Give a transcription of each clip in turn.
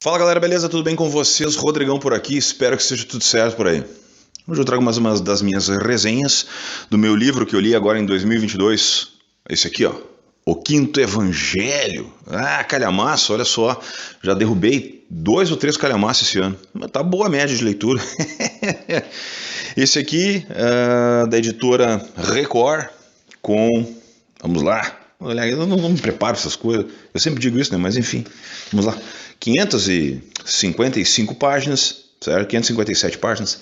Fala galera, beleza? Tudo bem com vocês? Rodrigão por aqui, espero que seja tudo certo por aí. Hoje eu trago mais uma das minhas resenhas do meu livro que eu li agora em 2022. Esse aqui, ó, O Quinto Evangelho. Ah, calhamaço, olha só, já derrubei 2 ou 3 calhamaços esse ano. Mas tá boa a média de leitura. Esse aqui, da editora Record, vamos lá, olha, eu não me preparo para essas coisas, eu sempre digo isso, né? Mas enfim, vamos lá. 555 páginas, certo? 557 páginas,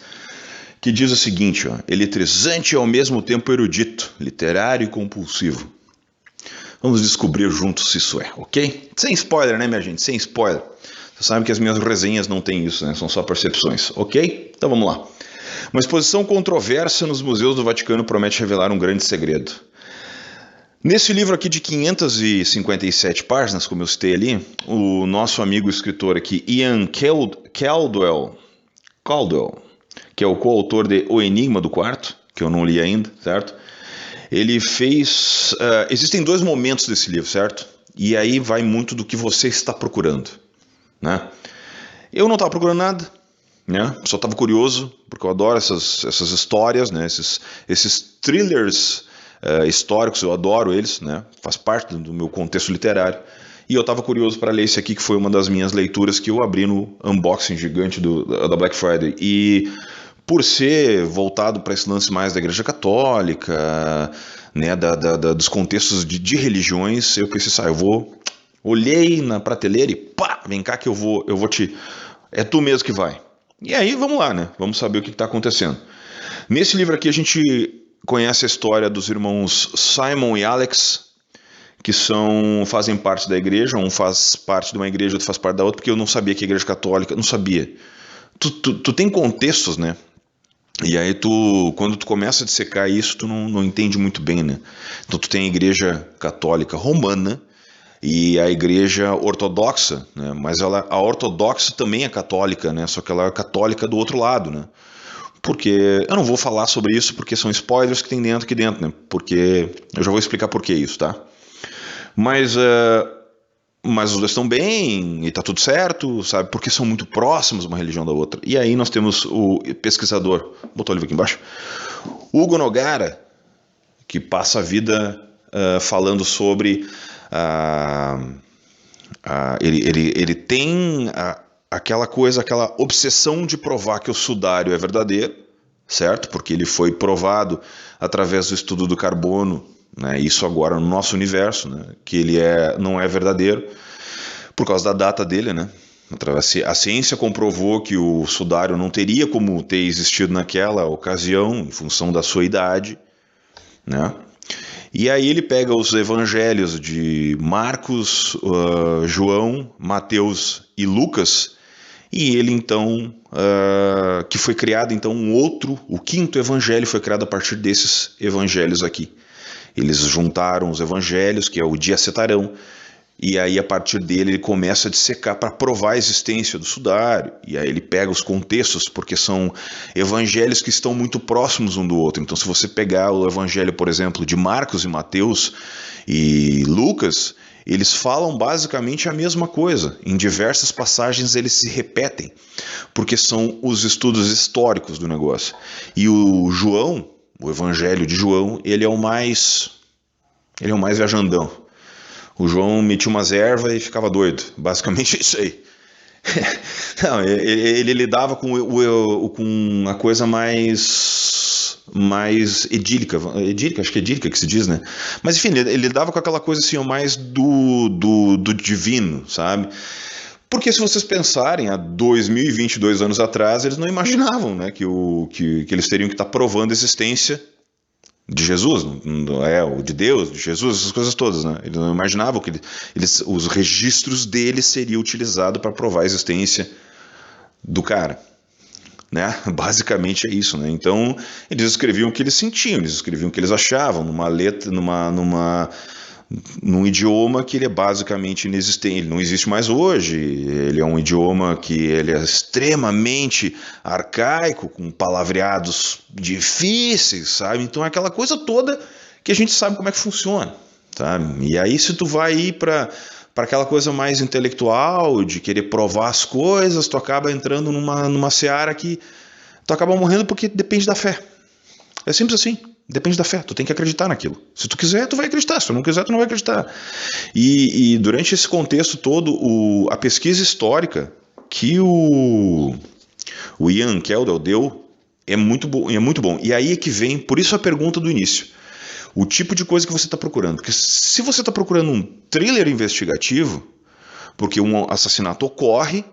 que diz o seguinte, ó, eletrizante e ao mesmo tempo erudito, literário e compulsivo. Vamos descobrir juntos se isso é, ok? Sem spoiler, né, minha gente? Sem spoiler. Você sabe que as minhas resenhas não têm isso, né? São só percepções, ok? Então vamos lá. Uma exposição controversa nos museus do Vaticano promete revelar um grande segredo. Nesse livro aqui de 557 páginas, como eu citei ali, o nosso amigo escritor aqui, Ian Caldwell, que é o coautor de O Enigma do Quarto, que eu não li ainda, certo? Ele fez... existem 2 momentos desse livro, certo? E aí vai muito do que você está procurando, né? Eu não estava procurando nada, né? Só estava curioso, porque eu adoro essas histórias, né? Esses thrillers históricos, eu adoro eles, né? Faz parte do meu contexto literário. E eu estava curioso para ler esse aqui, que foi uma das minhas leituras que eu abri no unboxing gigante da Black Friday. E por ser voltado para esse lance mais da Igreja Católica, né? Dos contextos de religiões, eu pensei, olhei na prateleira e pá, vem cá que eu vou te... É tu mesmo que vai. E aí, vamos lá, né? Vamos saber o que está acontecendo. Nesse livro aqui a gente conhece a história dos irmãos Simon e Alex, que fazem parte da igreja, um faz parte de uma igreja, outro faz parte da outra, porque eu não sabia que a igreja católica, não sabia. Tu tem contextos, né? E aí quando tu começa a dissecar isso, tu não entende muito bem, né? Então tu tem a igreja católica romana e a igreja ortodoxa, né? Mas a ortodoxa também é católica, né? Só que ela é católica do outro lado, né? Porque eu não vou falar sobre isso porque são spoilers que tem aqui dentro, né? Porque eu já vou explicar por que isso, tá? Mas os dois estão bem e tá tudo certo, sabe? Porque são muito próximos uma religião da outra. E aí nós temos o pesquisador, botou o livro aqui embaixo, Hugo Nogara, que passa a vida falando sobre... ele tem... aquela obsessão de provar que o sudário é verdadeiro, certo? Porque ele foi provado através do estudo do carbono, né? Isso agora no nosso universo, né? Que ele não é verdadeiro, por causa da data dele, né? A ciência comprovou que o sudário não teria como ter existido naquela ocasião, em função da sua idade, né? E aí ele pega os evangelhos de Marcos, João, Mateus e Lucas, e ele então, que foi criado então o quinto evangelho foi criado a partir desses evangelhos aqui. Eles juntaram os evangelhos, que é o diacetarão, e aí a partir dele ele começa a dissecar para provar a existência do sudário, e aí ele pega os contextos, porque são evangelhos que estão muito próximos um do outro. Então se você pegar o evangelho, por exemplo, de Marcos e Mateus e Lucas, eles falam basicamente a mesma coisa. Em diversas passagens eles se repetem, porque são os estudos históricos do negócio. E o evangelho de João, ele é o mais viajandão. O João metia umas ervas e ficava doido. Basicamente é isso aí. Não, ele lidava com a coisa mais idílica, acho que é idílica que se diz, né? Mas enfim, ele lidava com aquela coisa assim, mais do divino, sabe? Porque se vocês pensarem, há 2022 anos atrás, eles não imaginavam, né, que eles teriam que estar provando a existência de Jesus, ou de Deus, de Jesus, essas coisas todas, né? Eles não imaginavam que os registros dele seriam utilizados para provar a existência do cara, né? Basicamente é isso, né? Então eles escreviam o que eles sentiam, eles escreviam o que eles achavam numa letra, num idioma que ele é basicamente inexistente, ele não existe mais hoje, ele é um idioma que ele é extremamente arcaico, com palavreados difíceis, sabe? Então é aquela coisa toda que a gente sabe como é que funciona, sabe? E aí se tu vai ir para para aquela coisa mais intelectual, de querer provar as coisas, tu acaba entrando numa seara que tu acaba morrendo porque depende da fé. É simples assim, depende da fé, tu tem que acreditar naquilo. Se tu quiser, tu vai acreditar, se tu não quiser, tu não vai acreditar. E durante esse contexto todo, a pesquisa histórica que o Ian Keldell deu é muito bom. E aí é que vem, por isso a pergunta do início. O tipo de coisa que você está procurando. Porque se você está procurando um thriller investigativo, porque um assassinato ocorre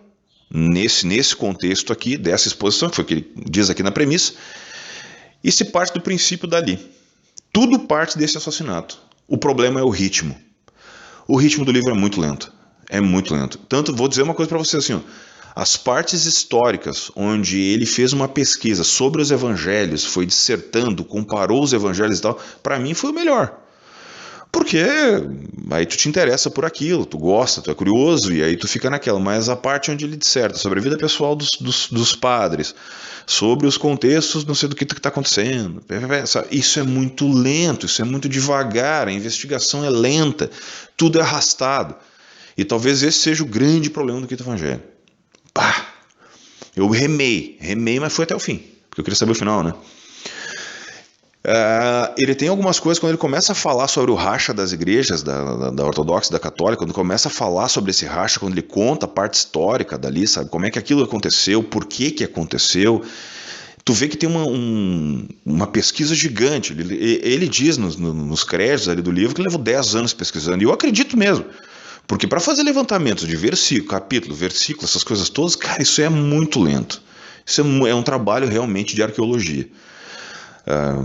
nesse contexto aqui, dessa exposição, que foi o que ele diz aqui na premissa, e se parte do princípio dali. Tudo parte desse assassinato. O problema é o ritmo. O ritmo do livro é muito lento. É muito lento. Tanto, vou dizer uma coisa para você assim, ó, as partes históricas onde ele fez uma pesquisa sobre os evangelhos, foi dissertando, comparou os evangelhos e tal, para mim foi o melhor. Porque aí tu te interessa por aquilo, tu gosta, tu é curioso, e aí tu fica naquela. Mas a parte onde ele disserta sobre a vida pessoal dos padres, sobre os contextos, não sei do que está acontecendo, isso é muito lento, isso é muito devagar, a investigação é lenta, tudo é arrastado. E talvez esse seja o grande problema do Quinto Evangelho. Pá! Eu remei, mas foi até o fim, porque eu queria saber o final, né? Ele tem algumas coisas, quando ele começa a falar sobre o racha das igrejas, da ortodoxa e da católica, quando começa a falar sobre esse racha, quando ele conta a parte histórica dali, sabe, como é que aquilo aconteceu, por que aconteceu, tu vê que tem uma pesquisa gigante. Ele diz nos créditos ali do livro que ele levou 10 anos pesquisando, e eu acredito mesmo. Porque para fazer levantamentos de versículo, capítulo, versículo, essas coisas todas, cara, isso é muito lento. Isso é um trabalho realmente de arqueologia.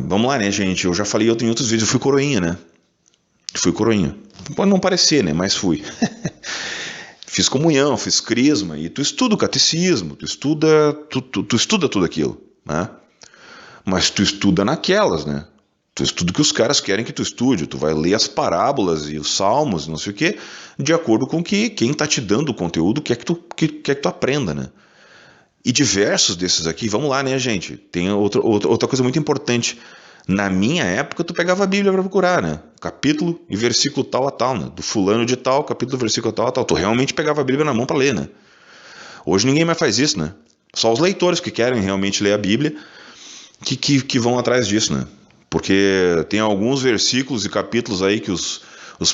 Vamos lá, né, gente? Eu já falei em outros vídeos, eu fui coroinha, né? Fui coroinha. Pode não parecer, né? Mas fui. Fiz comunhão, fiz crisma, e tu estuda o catecismo, tu estuda tudo aquilo, né? Mas tu estuda naquelas, né? Tu estuda o que os caras querem que tu estude. Tu vai ler as parábolas e os salmos, não sei o quê, de acordo com que quem está te dando o conteúdo quer que tu aprenda, né? E diversos desses aqui, vamos lá, né, gente? Tem outra coisa muito importante. Na minha época, tu pegava a Bíblia para procurar, né? Capítulo e versículo tal a tal, né? Do fulano de tal, capítulo, versículo tal a tal. Tu realmente pegava a Bíblia na mão para ler, né? Hoje ninguém mais faz isso, né? Só os leitores que querem realmente ler a Bíblia que vão atrás disso, né? Porque tem alguns versículos e capítulos aí que os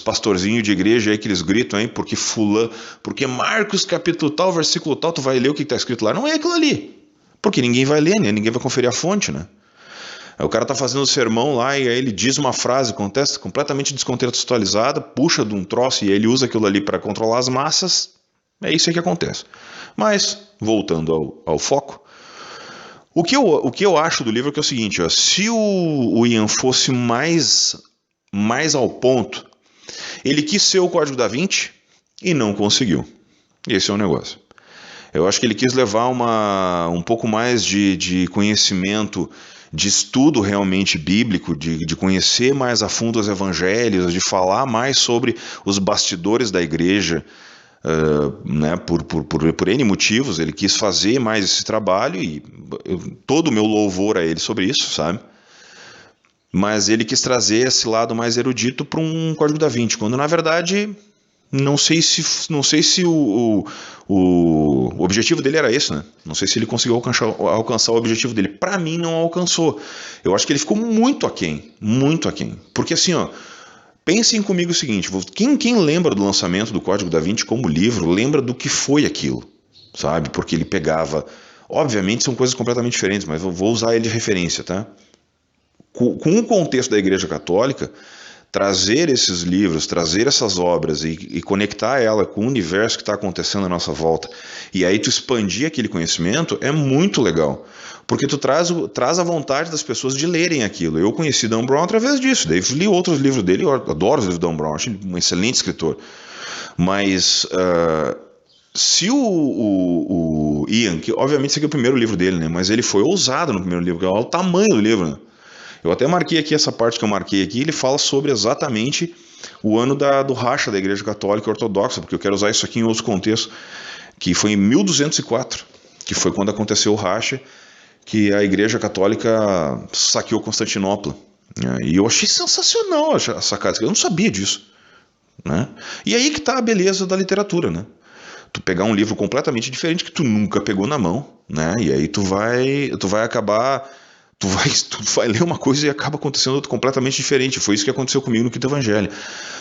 pastorzinhos de igreja aí que eles gritam aí, porque Marcos capítulo tal, versículo tal, tu vai ler o que está escrito lá. Não é aquilo ali. Porque ninguém vai ler, né? Ninguém vai conferir a fonte, né? Aí o cara tá fazendo o sermão lá e aí ele diz uma frase completamente descontextualizada, puxa de um troço e ele usa aquilo ali para controlar as massas. É isso aí que acontece. Mas, voltando ao foco, o que eu acho do livro é, que é o seguinte, ó, se o Ian fosse mais ao ponto, ele quis ser o Código da Vinci e não conseguiu. Esse é o negócio. Eu acho que ele quis levar um pouco mais de conhecimento, de estudo realmente bíblico, de conhecer mais a fundo os evangelhos, de falar mais sobre os bastidores da igreja, né, por N motivos. Ele quis fazer mais esse trabalho e todo o meu louvor a ele sobre isso, sabe? Mas ele quis trazer esse lado mais erudito para um Código da Vinci, quando na verdade não sei se o objetivo dele era esse, né? Não sei se ele conseguiu alcançar o objetivo dele. Para mim não alcançou. Eu acho que ele ficou muito aquém, muito aquém. Porque assim, ó, pensem comigo o seguinte, quem lembra do lançamento do Código da Vinci como livro, lembra do que foi aquilo, sabe? Porque ele pegava, obviamente são coisas completamente diferentes, mas eu vou usar ele de referência, tá? Com o contexto da Igreja Católica, trazer esses livros, trazer essas obras e conectar ela com o universo que está acontecendo à nossa volta, e aí tu expandir aquele conhecimento, é muito legal, porque tu traz a vontade das pessoas de lerem aquilo. Eu conheci Dan Brown através disso, daí li outros livros dele, eu adoro os livros do Dan Brown, acho ele um excelente escritor, mas se o Ian, que obviamente esse aqui é o primeiro livro dele, né, mas ele foi ousado no primeiro livro, que é o tamanho do livro, né? Eu até marquei aqui essa parte que eu marquei aqui, ele fala sobre exatamente o ano do racha da Igreja Católica Ortodoxa, porque eu quero usar isso aqui em outros contextos, que foi em 1204, que foi quando aconteceu o racha, que a Igreja Católica saqueou Constantinopla. E eu achei sensacional essa sacada, eu não sabia disso. né? E aí que tá a beleza da literatura, né? Tu pegar um livro completamente diferente que tu nunca pegou na mão, né? E aí tu vai acabar, tu vai ler uma coisa e acaba acontecendo outra completamente diferente. Foi isso que aconteceu comigo no Quinto Evangelho.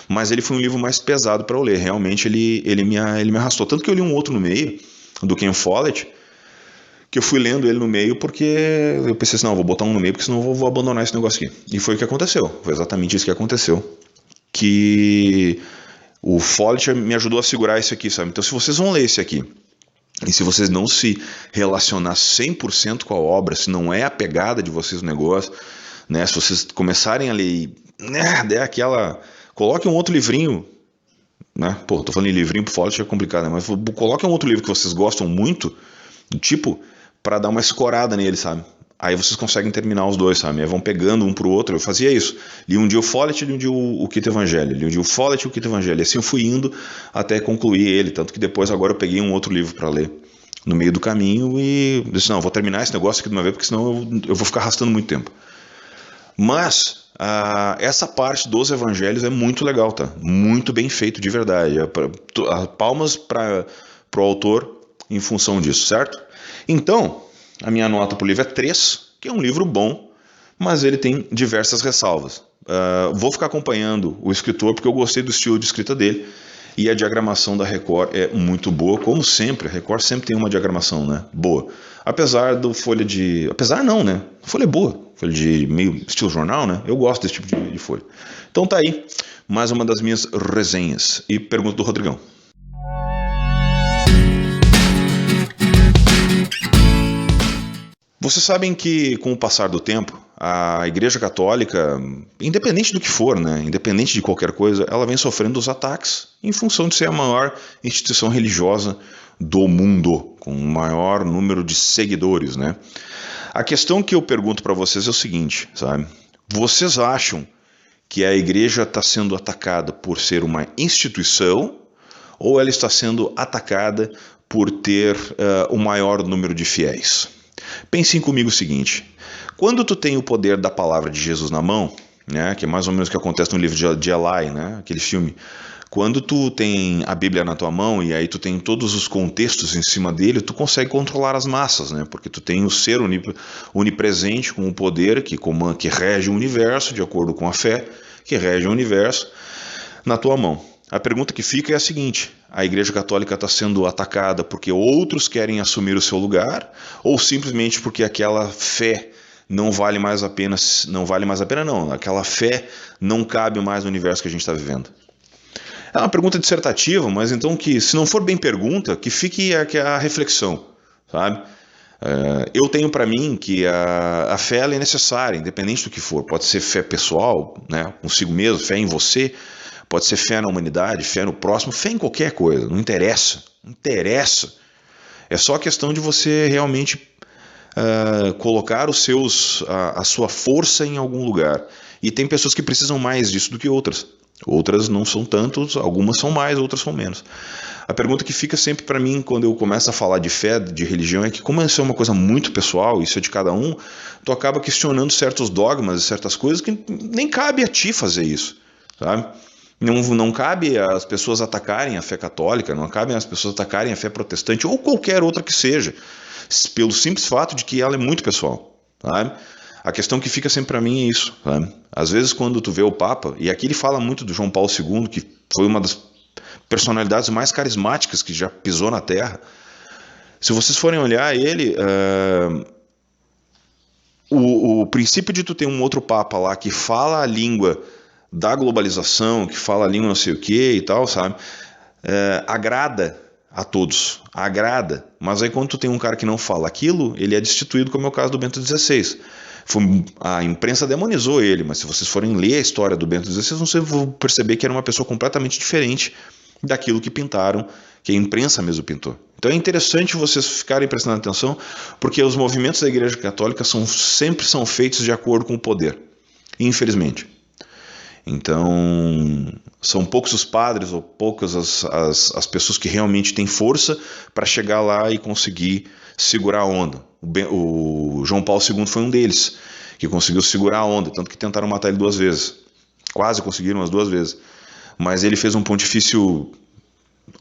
Mas ele foi um livro mais pesado para eu ler. Realmente ele me arrastou. Tanto que eu li um outro no meio, do Ken Follett, que eu fui lendo ele no meio porque eu pensei assim, não, vou botar um no meio porque senão eu vou abandonar esse negócio aqui. E foi o que aconteceu. Foi exatamente isso que aconteceu. Que o Follett me ajudou a segurar isso aqui, sabe? Então se vocês vão ler esse aqui, e se vocês não se relacionar 100% com a obra, se não é a pegada de vocês no negócio, né? Se vocês começarem a ler, né, aquela... Coloque um outro livrinho, né? Pô, tô falando em livrinho pro Follett é complicado, né? Mas coloque um outro livro que vocês gostam muito, tipo, para dar uma escorada nele, sabe? Aí vocês conseguem terminar os dois, sabe? Aí vão pegando um pro outro. Eu fazia isso. Li um dia o Follett e li um dia o Quinto Evangelho. Li um dia o Follett e o Quinto Evangelho. E assim eu fui indo até concluir ele. Tanto que depois agora eu peguei um outro livro para ler no meio do caminho e disse, não, eu vou terminar esse negócio aqui de uma vez, porque senão eu vou ficar arrastando muito tempo. Mas essa parte dos evangelhos é muito legal, tá? Muito bem feito, de verdade. Palmas para o autor em função disso, certo? Então, a minha nota para o livro é 3, que é um livro bom, mas ele tem diversas ressalvas. Vou ficar acompanhando o escritor, porque eu gostei do estilo de escrita dele, e a diagramação da Record é muito boa, como sempre. A Record sempre tem uma diagramação, né, boa. Apesar do folha de... Apesar não, né? Folha é boa. Folha de meio estilo jornal, né? Eu gosto desse tipo de folha. Então tá aí, mais uma das minhas resenhas. E pergunta do Rodrigão. Vocês sabem que, com o passar do tempo, a Igreja Católica, independente do que for, né, independente de qualquer coisa, ela vem sofrendo os ataques em função de ser a maior instituição religiosa do mundo, com o maior número de seguidores, né? A questão que eu pergunto para vocês é o seguinte, sabe? Vocês acham que a Igreja está sendo atacada por ser uma instituição ou ela está sendo atacada por ter o maior número de fiéis? Pensem comigo o seguinte, quando tu tem o poder da palavra de Jesus na mão, né, que é mais ou menos o que acontece no livro de Eli, né, aquele filme, quando tu tem a Bíblia na tua mão e aí tu tem todos os contextos em cima dele, tu consegue controlar as massas, né, porque tu tem o ser onipresente com o poder que rege o universo, de acordo com a fé, que rege o universo, na tua mão. A pergunta que fica é a seguinte, a Igreja Católica está sendo atacada porque outros querem assumir o seu lugar ou simplesmente porque aquela fé não vale mais a pena, aquela fé não cabe mais no universo que a gente está vivendo? É uma pergunta dissertativa, mas então que, se não for bem pergunta, que fique a reflexão, sabe? Eu tenho para mim que a fé ela é necessária, independente do que for. Pode ser fé pessoal, né, consigo mesmo, fé em você, pode ser fé na humanidade, fé no próximo, fé em qualquer coisa, não interessa, não interessa. É só questão de você realmente colocar a sua força em algum lugar. E tem pessoas que precisam mais disso do que outras. Outras não são tantos, algumas são mais, outras são menos. A pergunta que fica sempre para mim quando eu começo a falar de fé, de religião, é que como isso é uma coisa muito pessoal, isso é de cada um, tu acaba questionando certos dogmas e certas coisas que nem cabe a ti fazer isso, sabe? Não cabe as pessoas atacarem a fé católica, não cabe as pessoas atacarem a fé protestante ou qualquer outra que seja, pelo simples fato de que ela é muito pessoal, sabe? A questão que fica sempre para mim é isso, sabe? Às vezes quando tu vê o Papa, e aqui ele fala muito do João Paulo II, que foi uma das personalidades mais carismáticas que já pisou na Terra. Se vocês forem olhar ele, o princípio de tu ter um outro Papa lá que fala a língua da globalização, que fala a língua não sei o que e tal, sabe? Agrada a todos, agrada. Mas aí quando tu tem um cara que não fala aquilo, ele é destituído, como é o caso do Bento XVI. A imprensa demonizou ele, mas se vocês forem ler a história do Bento XVI, vocês vão perceber que era uma pessoa completamente diferente daquilo que pintaram, que a imprensa mesmo pintou. Então é interessante vocês ficarem prestando atenção, porque os movimentos da Igreja Católica sempre são feitos de acordo com o poder, infelizmente. Então, são poucos os padres ou poucas as pessoas que realmente têm força para chegar lá e conseguir segurar a onda. O João Paulo II foi um deles, que conseguiu segurar a onda, tanto que tentaram matar ele 2 vezes. Quase conseguiram as 2 vezes. mas ele fez um pontifício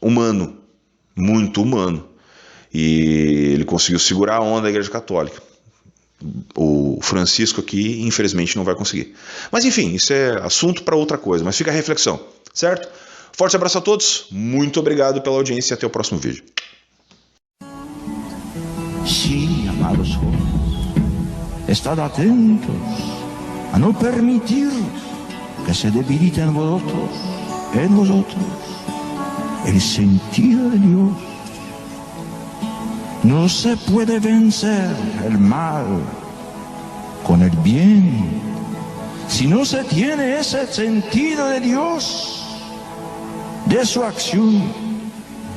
humano, muito humano, e ele conseguiu segurar a onda da Igreja Católica. O Francisco aqui, infelizmente, não vai conseguir. Mas enfim, isso é assunto para outra coisa, mas fica a reflexão, certo? Forte abraço a todos, muito obrigado pela audiência e até o próximo vídeo. Sí, amados jóvenes, estad atentos a no permitir que se debilite en vosotros el sentido de Dios. No se puede vencer el mal con el bien si no se tiene ese sentido de Dios, de su acción,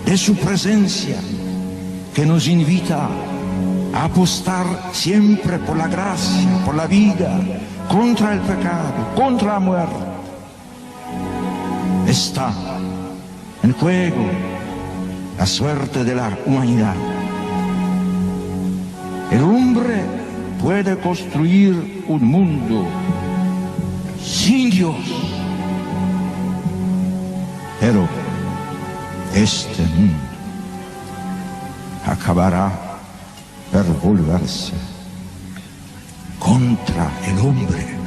de su presencia, que nos invita a apostar siempre por la gracia, por la vida, contra el pecado, contra la muerte. Está en juego la suerte de la humanidad. El hombre puede construir un mundo sin Dios, pero este mundo acabará por volverse contra el hombre.